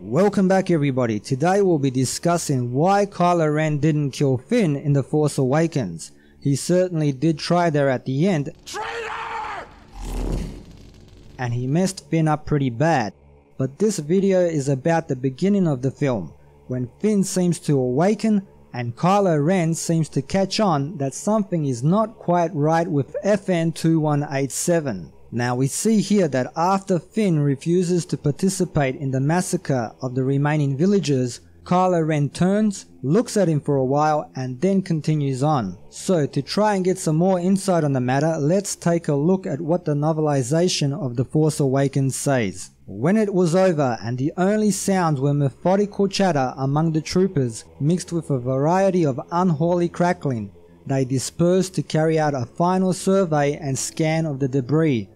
Welcome back everybody. Today we'll be discussing why Kylo Ren didn't kill Finn in The Force Awakens. He certainly did try there at the end. Traitor! And he messed Finn up pretty bad. But this video is about the beginning of the film, when Finn seems to awaken and Kylo Ren seems to catch on that something is not quite right with FN 2187. Now we see here that after Finn refuses to participate in the massacre of the remaining villagers, Kylo Ren turns, looks at him for a while and then continues on. So to try and get some more insight on the matter, let's take a look at what the novelization of The Force Awakens says. When it was over and the only sounds were methodical chatter among the troopers mixed with a variety of unholy crackling, they dispersed to carry out a final survey and scan of the debris,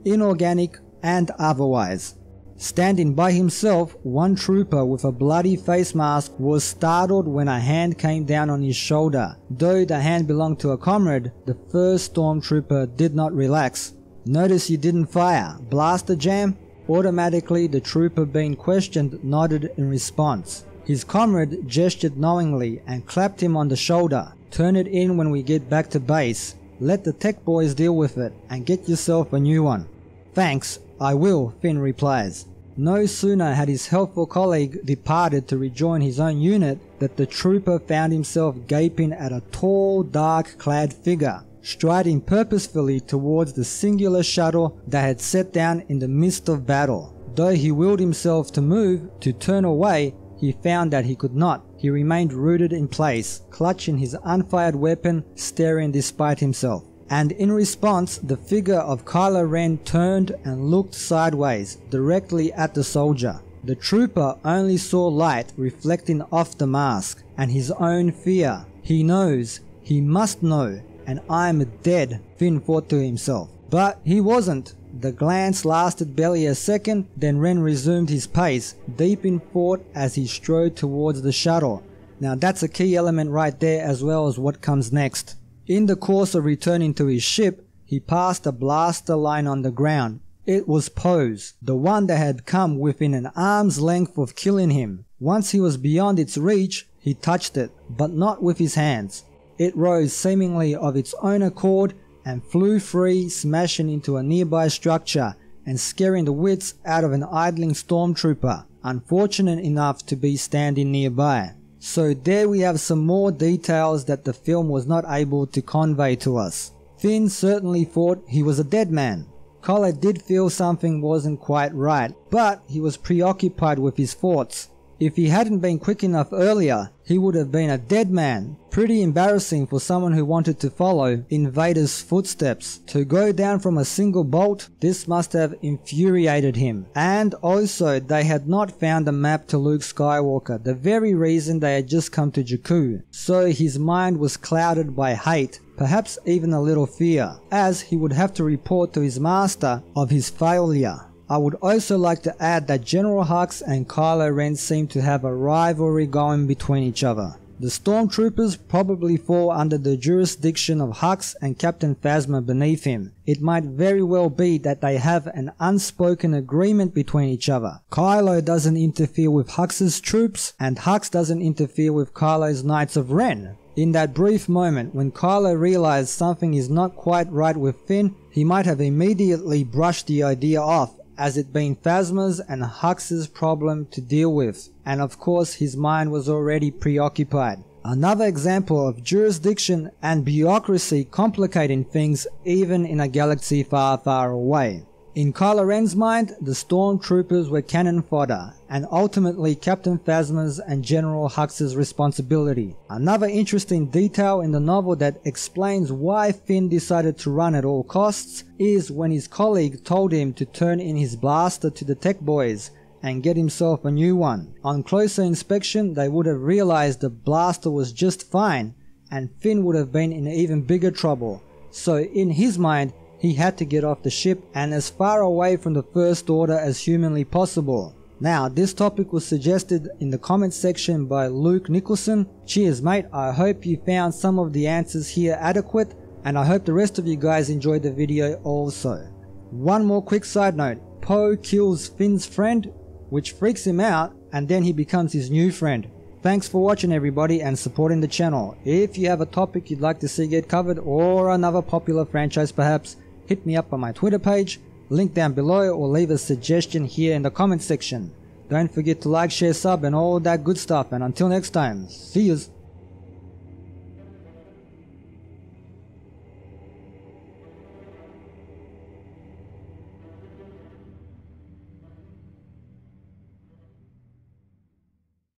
inorganic and otherwise. Standing by himself, one trooper with a bloody face mask was startled when a hand came down on his shoulder. Though the hand belonged to a comrade, the first stormtrooper did not relax. Notice he didn't fire. Blaster jam? Automatically the trooper being questioned nodded in response. His comrade gestured knowingly and clapped him on the shoulder. Turn it in when we get back to base. Let the tech boys deal with it and get yourself a new one. Thanks, I will, Finn replies. No sooner had his helpful colleague departed to rejoin his own unit that the trooper found himself gaping at a tall, dark-clad figure, striding purposefully towards the singular shuttle that had set down in the midst of battle. Though he willed himself to move, to turn away, he found that he could not. He remained rooted in place, clutching his unfired weapon, staring despite himself. And in response, the figure of Kylo Ren turned and looked sideways, directly at the soldier. The trooper only saw light reflecting off the mask, and his own fear. He knows, he must know, and I'm dead, Finn thought to himself. But he wasn't. The glance lasted barely a second, then Ren resumed his pace, deep in thought as he strode towards the shuttle. Now that's a key element right there, as well as what comes next. In the course of returning to his ship, he passed a blaster lying on the ground. It was Poe's, the one that had come within an arm's length of killing him. Once he was beyond its reach, he touched it, but not with his hands. It rose seemingly of its own accord and flew free, smashing into a nearby structure and scaring the wits out of an idling stormtrooper, unfortunate enough to be standing nearby. So there we have some more details that the film was not able to convey to us. Finn certainly thought he was a dead man. Kylo did feel something wasn't quite right, but he was preoccupied with his thoughts. If he hadn't been quick enough earlier, he would have been a dead man. Pretty embarrassing for someone who wanted to follow in Vader's footsteps. To go down from a single bolt, this must have infuriated him. And also, they had not found a map to Luke Skywalker, the very reason they had just come to Jakku. So his mind was clouded by hate, perhaps even a little fear, as he would have to report to his master of his failure. I would also like to add that General Hux and Kylo Ren seem to have a rivalry going between each other. The stormtroopers probably fall under the jurisdiction of Hux and Captain Phasma beneath him. It might very well be that they have an unspoken agreement between each other. Kylo doesn't interfere with Hux's troops, and Hux doesn't interfere with Kylo's Knights of Ren. In that brief moment when Kylo realized something is not quite right with Finn, he might have immediately brushed the idea off, as it being Phasma's and Hux's problem to deal with, and of course his mind was already preoccupied. Another example of jurisdiction and bureaucracy complicating things even in a galaxy far, far away. In Kylo Ren's mind, the stormtroopers were cannon fodder, and ultimately Captain Phasma's and General Hux's responsibility. Another interesting detail in the novel that explains why Finn decided to run at all costs is when his colleague told him to turn in his blaster to the tech boys and get himself a new one. On closer inspection, they would have realized the blaster was just fine, and Finn would have been in even bigger trouble. So in his mind, he had to get off the ship and as far away from the First Order as humanly possible. Now, this topic was suggested in the comments section by Luke Nicholson. Cheers mate, I hope you found some of the answers here adequate, and I hope the rest of you guys enjoyed the video also. One more quick side note, Poe kills Finn's friend, which freaks him out, and then he becomes his new friend. Thanks for watching everybody and supporting the channel. If you have a topic you'd like to see get covered or another popular franchise perhaps, hit me up on my Twitter page, link down below, or leave a suggestion here in the comment section. Don't forget to like, share, sub and all that good stuff, and until next time, see yous.